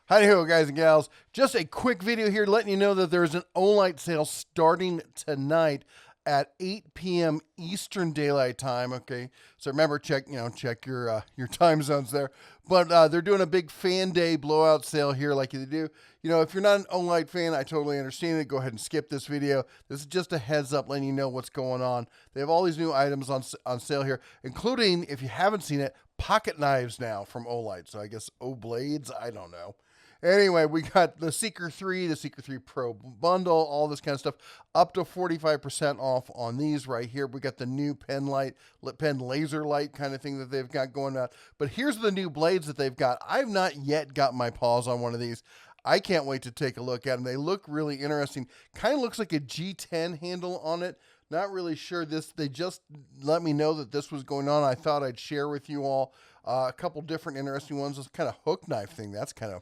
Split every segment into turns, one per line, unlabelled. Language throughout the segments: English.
Hi-ho, guys and gals. Just a quick video here letting you know that there's an Olight sale starting tonight at 8 p.m. Eastern Daylight Time. Okay, so remember, check your time zones there. But they're doing a big fan day blowout sale here, like they do. You know, if you're not an Olight fan, I totally understand it. Go ahead and skip this video. This is just a heads up, letting you know what's going on. They have all these new items on sale here, including, if you haven't seen it, pocket knives now from Olight. So I guess blades. I don't know. Anyway, we got the Seeker 3, the Seeker 3 Pro bundle, all this kind of stuff, up to 45% off on these right here. We got the new pen laser light kind of thing that they've got going on. But here's the new blades that they've got. I've not yet got my paws on one of these. I can't wait to take a look at them. They look really interesting. Kind of looks like a G10 handle on it. Not really sure this. They just let me know that this was going on. I thought I'd share with you all a couple different interesting ones. This kind of hook knife thing. That's kind of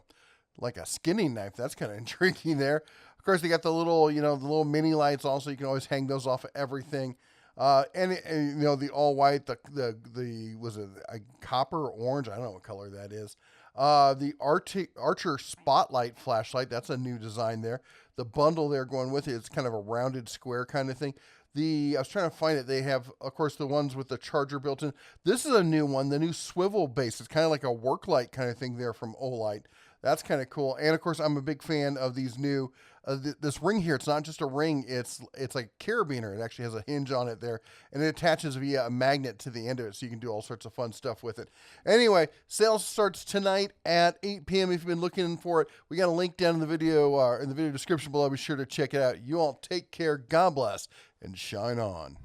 like a skinning knife. That's kind of intriguing there. Of course, they got the little, the little mini lights also. You can always hang those off of everything. And the all white, was it a copper or orange? I don't know what color that is. The Archer Spotlight flashlight. That's a new design there. The bundle there going with it, it's kind of a rounded square kind of thing. I was trying to find it. They have, of course, the ones with the charger built in. This is a new one, the new swivel base. It's kind of like a work light kind of thing there from Olight. That's kind of cool. And of course, I'm a big fan of these new, this ring here. It's not just a ring. It's like a carabiner. It actually has a hinge on it there, and it attaches via a magnet to the end of it, so you can do all sorts of fun stuff with it. Anyway, sale starts tonight at 8 p.m. If you've been looking for it, we got a link down in the video description below. Be sure to check it out. You all take care. God bless and shine on.